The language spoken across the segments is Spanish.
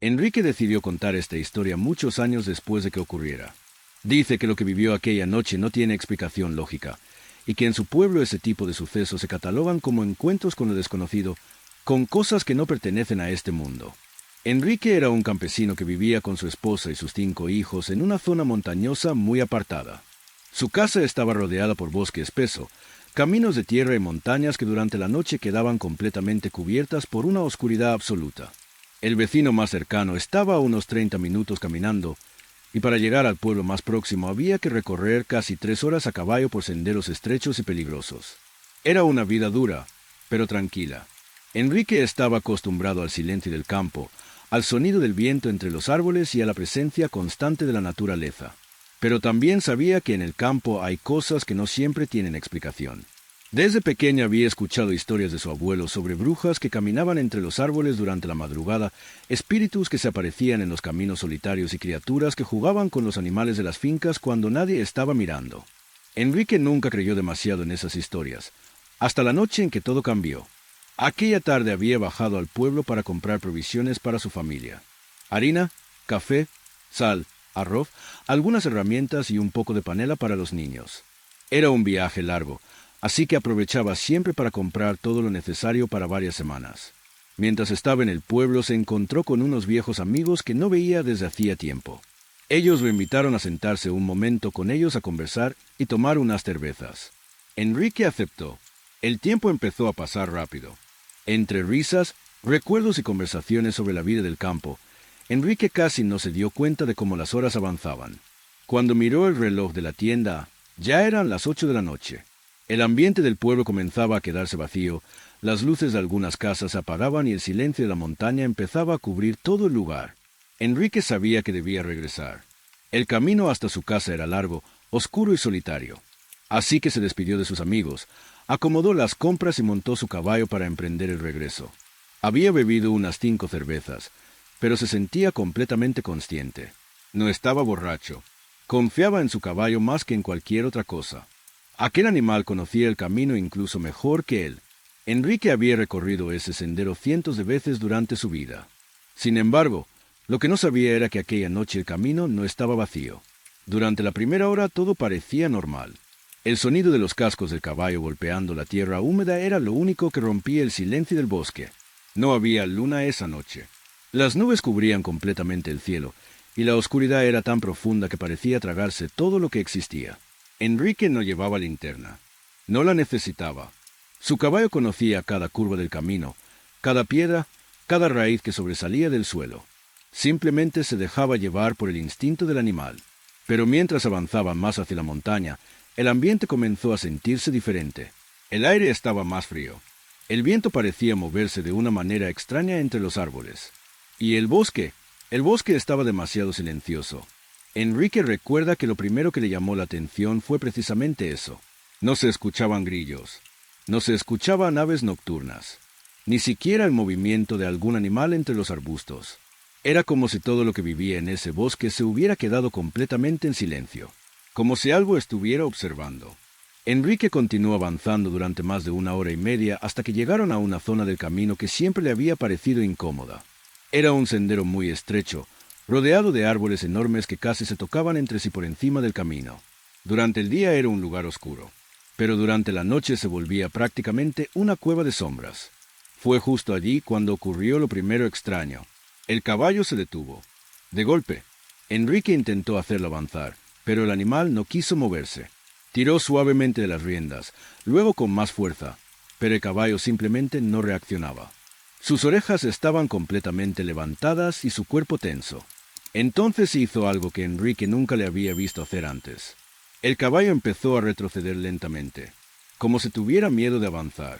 Enrique decidió contar esta historia muchos años después de que ocurriera. Dice que lo que vivió aquella noche no tiene explicación lógica, y que en su pueblo ese tipo de sucesos se catalogan como encuentros con lo desconocido, con cosas que no pertenecen a este mundo. Enrique era un campesino que vivía con su esposa y sus 5 hijos en una zona montañosa muy apartada. Su casa estaba rodeada por bosque espeso, caminos de tierra y montañas que durante la noche quedaban completamente cubiertas por una oscuridad absoluta. El vecino más cercano estaba a unos 30 minutos caminando, y para llegar al pueblo más próximo había que recorrer casi 3 horas a caballo por senderos estrechos y peligrosos. Era una vida dura, pero tranquila. Enrique estaba acostumbrado al silencio del campo, al sonido del viento entre los árboles y a la presencia constante de la naturaleza. Pero también sabía que en el campo hay cosas que no siempre tienen explicación. Desde pequeño había escuchado historias de su abuelo sobre brujas que caminaban entre los árboles durante la madrugada, espíritus que se aparecían en los caminos solitarios y criaturas que jugaban con los animales de las fincas cuando nadie estaba mirando. Enrique nunca creyó demasiado en esas historias, hasta la noche en que todo cambió. Aquella tarde había bajado al pueblo para comprar provisiones para su familia. Harina, café, sal, arroz, algunas herramientas y un poco de panela para los niños. Era un viaje largo, así que aprovechaba siempre para comprar todo lo necesario para varias semanas. Mientras estaba en el pueblo se encontró con unos viejos amigos que no veía desde hacía tiempo. Ellos lo invitaron a sentarse un momento con ellos a conversar y tomar unas cervezas. Enrique aceptó. El tiempo empezó a pasar rápido. Entre risas, recuerdos y conversaciones sobre la vida del campo, Enrique casi no se dio cuenta de cómo las horas avanzaban. Cuando miró el reloj de la tienda, ya eran las 8 de la noche. El ambiente del pueblo comenzaba a quedarse vacío, las luces de algunas casas se apagaban y el silencio de la montaña empezaba a cubrir todo el lugar. Enrique sabía que debía regresar. El camino hasta su casa era largo, oscuro y solitario. Así que se despidió de sus amigos, acomodó las compras y montó su caballo para emprender el regreso. Había bebido unas 5 cervezas, pero se sentía completamente consciente. No estaba borracho. Confiaba en su caballo más que en cualquier otra cosa. Aquel animal conocía el camino incluso mejor que él. Enrique había recorrido ese sendero cientos de veces durante su vida. Sin embargo, lo que no sabía era que aquella noche el camino no estaba vacío. Durante la primera hora todo parecía normal. El sonido de los cascos del caballo golpeando la tierra húmeda era lo único que rompía el silencio del bosque. No había luna esa noche. Las nubes cubrían completamente el cielo, y la oscuridad era tan profunda que parecía tragarse todo lo que existía. Enrique no llevaba linterna. No la necesitaba. Su caballo conocía cada curva del camino, cada piedra, cada raíz que sobresalía del suelo. Simplemente se dejaba llevar por el instinto del animal. Pero mientras avanzaba más hacia la montaña, el ambiente comenzó a sentirse diferente. El aire estaba más frío. El viento parecía moverse de una manera extraña entre los árboles. Y el bosque estaba demasiado silencioso. Enrique recuerda que lo primero que le llamó la atención fue precisamente eso. No se escuchaban grillos. No se escuchaban aves nocturnas. Ni siquiera el movimiento de algún animal entre los arbustos. Era como si todo lo que vivía en ese bosque se hubiera quedado completamente en silencio. Como si algo estuviera observando. Enrique continuó avanzando durante más de 1 hora y media hasta que llegaron a una zona del camino que siempre le había parecido incómoda. Era un sendero muy estrecho, rodeado de árboles enormes que casi se tocaban entre sí por encima del camino. Durante el día era un lugar oscuro, pero durante la noche se volvía prácticamente una cueva de sombras. Fue justo allí cuando ocurrió lo primero extraño. El caballo se detuvo. De golpe, Enrique intentó hacerlo avanzar, pero el animal no quiso moverse. Tiró suavemente de las riendas, luego con más fuerza, pero el caballo simplemente no reaccionaba. Sus orejas estaban completamente levantadas y su cuerpo tenso. Entonces hizo algo que Enrique nunca le había visto hacer antes. El caballo empezó a retroceder lentamente, como si tuviera miedo de avanzar.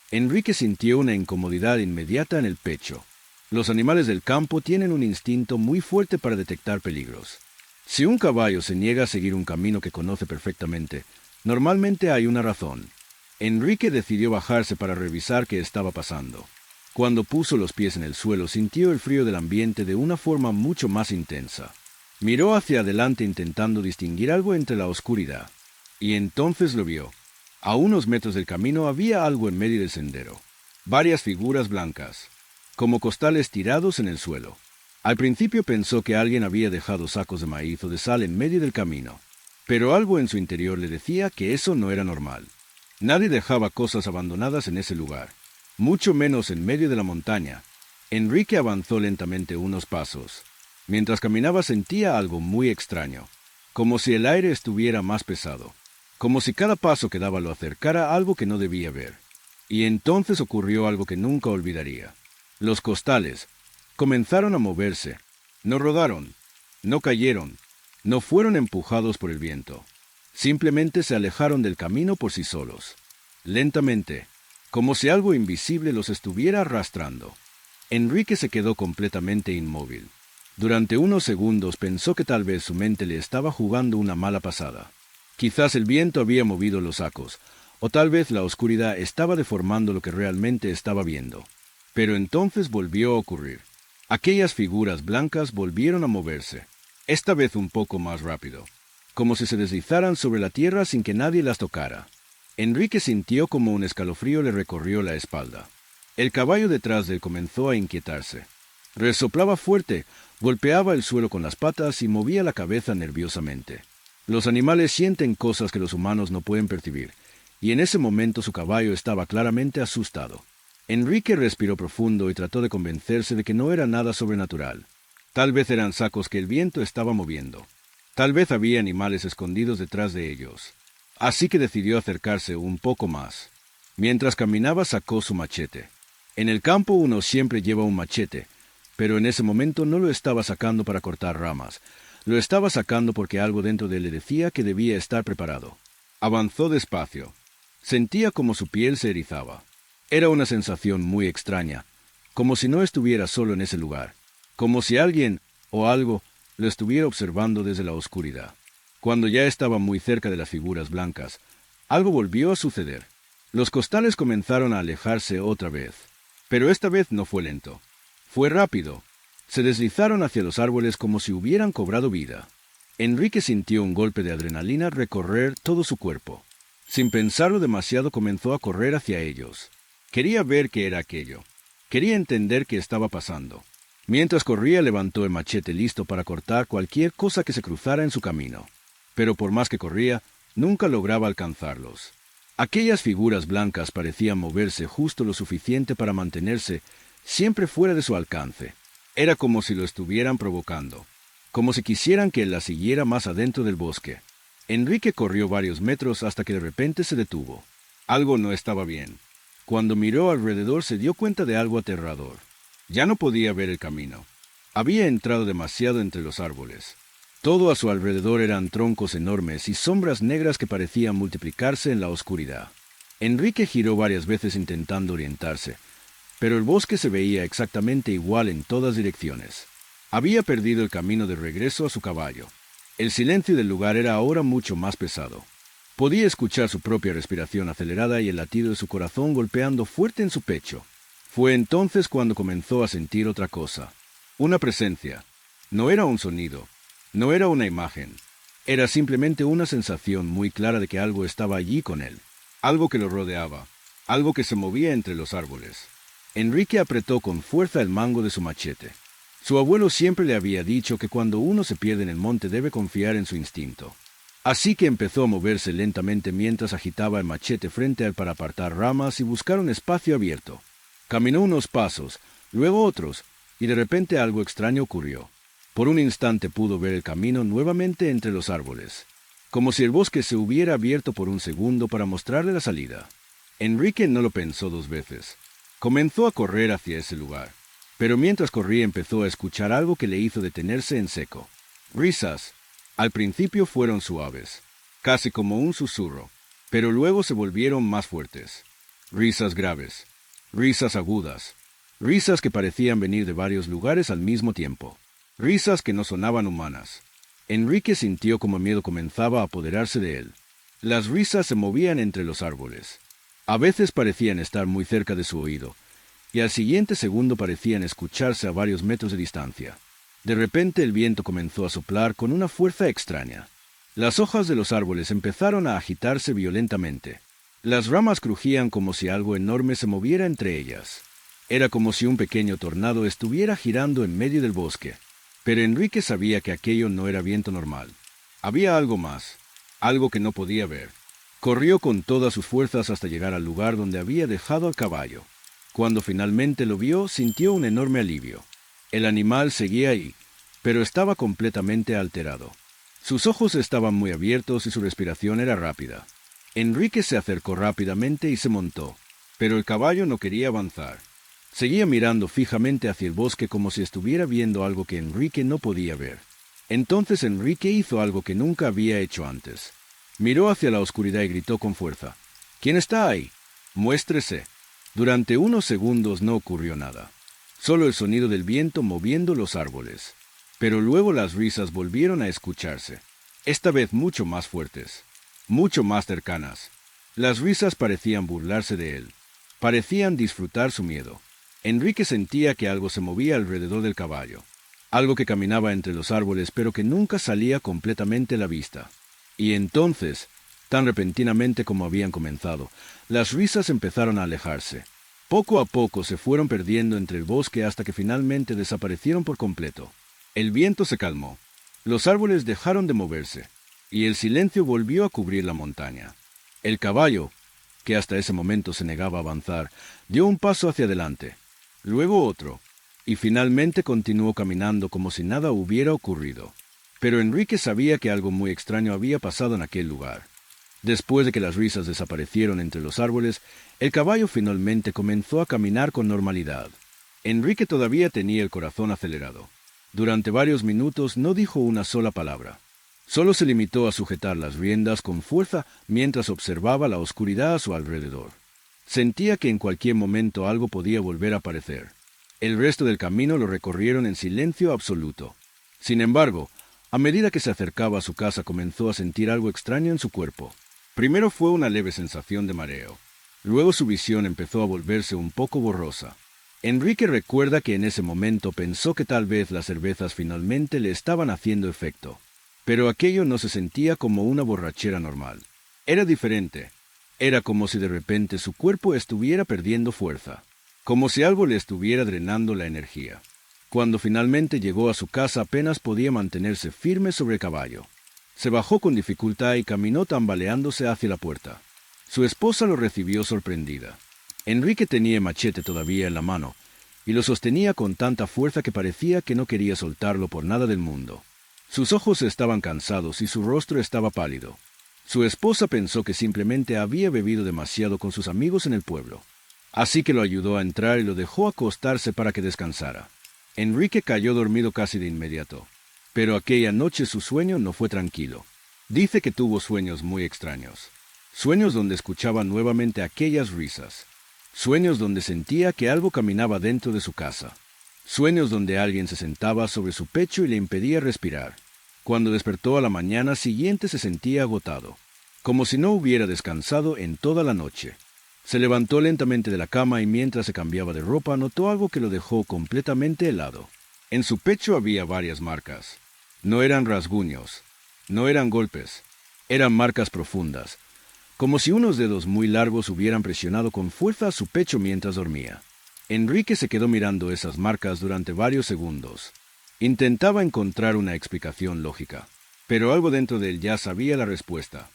Enrique sintió una incomodidad inmediata en el pecho. Los animales del campo tienen un instinto muy fuerte para detectar peligros. Si un caballo se niega a seguir un camino que conoce perfectamente, normalmente hay una razón. Enrique decidió bajarse para revisar qué estaba pasando. Cuando puso los pies en el suelo, sintió el frío del ambiente de una forma mucho más intensa. Miró hacia adelante intentando distinguir algo entre la oscuridad. Y entonces lo vio. A unos metros del camino había algo en medio del sendero. Varias figuras blancas, como costales tirados en el suelo. Al principio pensó que alguien había dejado sacos de maíz o de sal en medio del camino, pero algo en su interior le decía que eso no era normal. Nadie dejaba cosas abandonadas en ese lugar, mucho menos en medio de la montaña. Enrique avanzó lentamente unos pasos. Mientras caminaba sentía algo muy extraño, como si el aire estuviera más pesado, como si cada paso que daba lo acercara a algo que no debía ver. Y entonces ocurrió algo que nunca olvidaría. Los costales comenzaron a moverse. No rodaron, no cayeron, no fueron empujados por el viento. Simplemente se alejaron del camino por sí solos, lentamente, como si algo invisible los estuviera arrastrando. Enrique se quedó completamente inmóvil. Durante unos segundos pensó que tal vez su mente le estaba jugando una mala pasada. Quizás el viento había movido los sacos, o tal vez la oscuridad estaba deformando lo que realmente estaba viendo. Pero entonces volvió a ocurrir. Aquellas figuras blancas volvieron a moverse, esta vez un poco más rápido, como si se deslizaran sobre la tierra sin que nadie las tocara. Enrique sintió como un escalofrío le recorrió la espalda. El caballo detrás de él comenzó a inquietarse. Resoplaba fuerte, golpeaba el suelo con las patas y movía la cabeza nerviosamente. Los animales sienten cosas que los humanos no pueden percibir, y en ese momento su caballo estaba claramente asustado. Enrique respiró profundo y trató de convencerse de que no era nada sobrenatural. Tal vez eran sacos que el viento estaba moviendo. Tal vez había animales escondidos detrás de ellos. Así que decidió acercarse un poco más. Mientras caminaba sacó su machete. En el campo uno siempre lleva un machete, pero en ese momento no lo estaba sacando para cortar ramas. Lo estaba sacando porque algo dentro de él le decía que debía estar preparado. Avanzó despacio. Sentía como su piel se erizaba. Era una sensación muy extraña, como si no estuviera solo en ese lugar, como si alguien o algo lo estuviera observando desde la oscuridad. Cuando ya estaba muy cerca de las figuras blancas, algo volvió a suceder. Los costales comenzaron a alejarse otra vez, pero esta vez no fue lento. Fue rápido. Se deslizaron hacia los árboles como si hubieran cobrado vida. Enrique sintió un golpe de adrenalina recorrer todo su cuerpo. Sin pensarlo demasiado comenzó a correr hacia ellos. Quería ver qué era aquello. Quería entender qué estaba pasando. Mientras corría levantó el machete listo para cortar cualquier cosa que se cruzara en su camino. Pero por más que corría, nunca lograba alcanzarlos. Aquellas figuras blancas parecían moverse justo lo suficiente para mantenerse siempre fuera de su alcance. Era como si lo estuvieran provocando, como si quisieran que él la siguiera más adentro del bosque. Enrique corrió varios metros hasta que de repente se detuvo. Algo no estaba bien. Cuando miró alrededor se dio cuenta de algo aterrador. Ya no podía ver el camino. Había entrado demasiado entre los árboles. Todo a su alrededor eran troncos enormes y sombras negras que parecían multiplicarse en la oscuridad. Enrique giró varias veces intentando orientarse, pero el bosque se veía exactamente igual en todas direcciones. Había perdido el camino de regreso a su caballo. El silencio del lugar era ahora mucho más pesado. Podía escuchar su propia respiración acelerada y el latido de su corazón golpeando fuerte en su pecho. Fue entonces cuando comenzó a sentir otra cosa. Una presencia. No era un sonido. No era una imagen. Era simplemente una sensación muy clara de que algo estaba allí con él. Algo que lo rodeaba. Algo que se movía entre los árboles. Enrique apretó con fuerza el mango de su machete. Su abuelo siempre le había dicho que cuando uno se pierde en el monte debe confiar en su instinto. Así que empezó a moverse lentamente mientras agitaba el machete frente a él para apartar ramas y buscar un espacio abierto. Caminó unos pasos, luego otros, y de repente algo extraño ocurrió. Por un instante pudo ver el camino nuevamente entre los árboles, como si el bosque se hubiera abierto por un segundo para mostrarle la salida. Enrique no lo pensó dos veces. Comenzó a correr hacia ese lugar, pero mientras corría empezó a escuchar algo que le hizo detenerse en seco. Risas. Al principio fueron suaves, casi como un susurro, pero luego se volvieron más fuertes. Risas graves, risas agudas, risas que parecían venir de varios lugares al mismo tiempo, risas que no sonaban humanas. Enrique sintió como el miedo comenzaba a apoderarse de él. Las risas se movían entre los árboles. A veces parecían estar muy cerca de su oído, y al siguiente segundo parecían escucharse a varios metros de distancia. De repente el viento comenzó a soplar con una fuerza extraña. Las hojas de los árboles empezaron a agitarse violentamente. Las ramas crujían como si algo enorme se moviera entre ellas. Era como si un pequeño tornado estuviera girando en medio del bosque. Pero Enrique sabía que aquello no era viento normal. Había algo más, algo que no podía ver. Corrió con todas sus fuerzas hasta llegar al lugar donde había dejado al caballo. Cuando finalmente lo vio, sintió un enorme alivio. El animal seguía ahí, pero estaba completamente alterado. Sus ojos estaban muy abiertos y su respiración era rápida. Enrique se acercó rápidamente y se montó, pero el caballo no quería avanzar. Seguía mirando fijamente hacia el bosque como si estuviera viendo algo que Enrique no podía ver. Entonces Enrique hizo algo que nunca había hecho antes. Miró hacia la oscuridad y gritó con fuerza: «¿Quién está ahí? Muéstrese». Durante unos segundos no ocurrió nada. Solo el sonido del viento moviendo los árboles. Pero luego las risas volvieron a escucharse. Esta vez mucho más fuertes, mucho más cercanas. Las risas parecían burlarse de él. Parecían disfrutar su miedo. Enrique sentía que algo se movía alrededor del caballo. Algo que caminaba entre los árboles pero que nunca salía completamente a la vista. Y entonces, tan repentinamente como habían comenzado, las risas empezaron a alejarse. Poco a poco se fueron perdiendo entre el bosque hasta que finalmente desaparecieron por completo. El viento se calmó, los árboles dejaron de moverse, y el silencio volvió a cubrir la montaña. El caballo, que hasta ese momento se negaba a avanzar, dio un paso hacia adelante, luego otro, y finalmente continuó caminando como si nada hubiera ocurrido. Pero Enrique sabía que algo muy extraño había pasado en aquel lugar. Después de que las risas desaparecieron entre los árboles, el caballo finalmente comenzó a caminar con normalidad. Enrique todavía tenía el corazón acelerado. Durante varios minutos no dijo una sola palabra. Solo se limitó a sujetar las riendas con fuerza mientras observaba la oscuridad a su alrededor. Sentía que en cualquier momento algo podía volver a aparecer. El resto del camino lo recorrieron en silencio absoluto. Sin embargo, a medida que se acercaba a su casa comenzó a sentir algo extraño en su cuerpo. Primero fue una leve sensación de mareo. Luego su visión empezó a volverse un poco borrosa. Enrique recuerda que en ese momento pensó que tal vez las cervezas finalmente le estaban haciendo efecto. Pero aquello no se sentía como una borrachera normal. Era diferente. Era como si de repente su cuerpo estuviera perdiendo fuerza. Como si algo le estuviera drenando la energía. Cuando finalmente llegó a su casa apenas podía mantenerse firme sobre el caballo. Se bajó con dificultad y caminó tambaleándose hacia la puerta. Su esposa lo recibió sorprendida. Enrique tenía el machete todavía en la mano, y lo sostenía con tanta fuerza que parecía que no quería soltarlo por nada del mundo. Sus ojos estaban cansados y su rostro estaba pálido. Su esposa pensó que simplemente había bebido demasiado con sus amigos en el pueblo. Así que lo ayudó a entrar y lo dejó acostarse para que descansara. Enrique cayó dormido casi de inmediato. Pero aquella noche su sueño no fue tranquilo. Dice que tuvo sueños muy extraños. Sueños donde escuchaba nuevamente aquellas risas. Sueños donde sentía que algo caminaba dentro de su casa. Sueños donde alguien se sentaba sobre su pecho y le impedía respirar. Cuando despertó a la mañana siguiente se sentía agotado, como si no hubiera descansado en toda la noche. Se levantó lentamente de la cama y mientras se cambiaba de ropa notó algo que lo dejó completamente helado. En su pecho había varias marcas. No eran rasguños, no eran golpes, eran marcas profundas, como si unos dedos muy largos hubieran presionado con fuerza a su pecho mientras dormía. Enrique se quedó mirando esas marcas durante varios segundos. Intentaba encontrar una explicación lógica, pero algo dentro de él ya sabía la respuesta.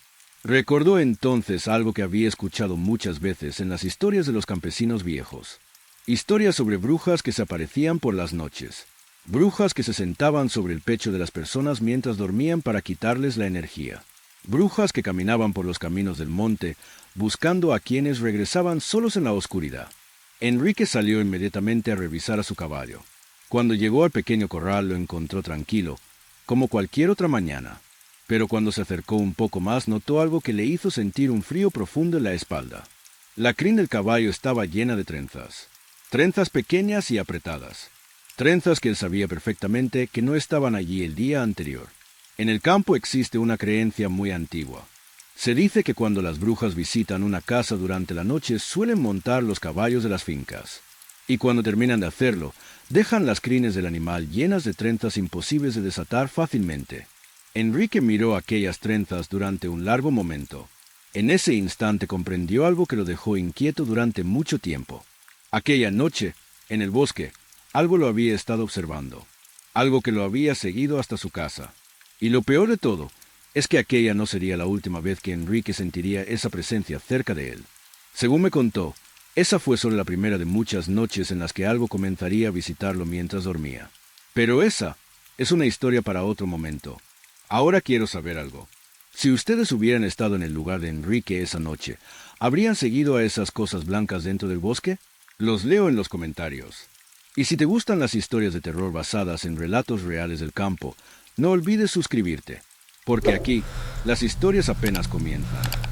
Recordó entonces algo que había escuchado muchas veces en las historias de los campesinos viejos. Historias sobre brujas que se aparecían por las noches. Brujas que se sentaban sobre el pecho de las personas mientras dormían para quitarles la energía. Brujas que caminaban por los caminos del monte, buscando a quienes regresaban solos en la oscuridad. Enrique salió inmediatamente a revisar a su caballo. Cuando llegó al pequeño corral lo encontró tranquilo, como cualquier otra mañana. Pero cuando se acercó un poco más notó algo que le hizo sentir un frío profundo en la espalda. La crin del caballo estaba llena de trenzas. Trenzas pequeñas y apretadas. Trenzas que él sabía perfectamente que no estaban allí el día anterior. En el campo existe una creencia muy antigua. Se dice que cuando las brujas visitan una casa durante la noche suelen montar los caballos de las fincas. Y cuando terminan de hacerlo, dejan las crines del animal llenas de trenzas imposibles de desatar fácilmente. Enrique miró aquellas trenzas durante un largo momento. En ese instante comprendió algo que lo dejó inquieto durante mucho tiempo. Aquella noche, En el bosque, algo lo había estado observando, algo que lo había seguido hasta su casa. Y lo peor de todo es que aquella no sería la última vez que Enrique sentiría esa presencia cerca de él. Según me contó, esa fue solo la primera de muchas noches en las que algo comenzaría a visitarlo mientras dormía. Pero esa es una historia para otro momento. Ahora quiero saber algo. Si ustedes hubieran estado en el lugar de Enrique esa noche, ¿habrían seguido a esas cosas blancas dentro del bosque? Los leo en los comentarios. Y si te gustan las historias de terror basadas en relatos reales del campo, no olvides suscribirte, porque aquí las historias apenas comienzan.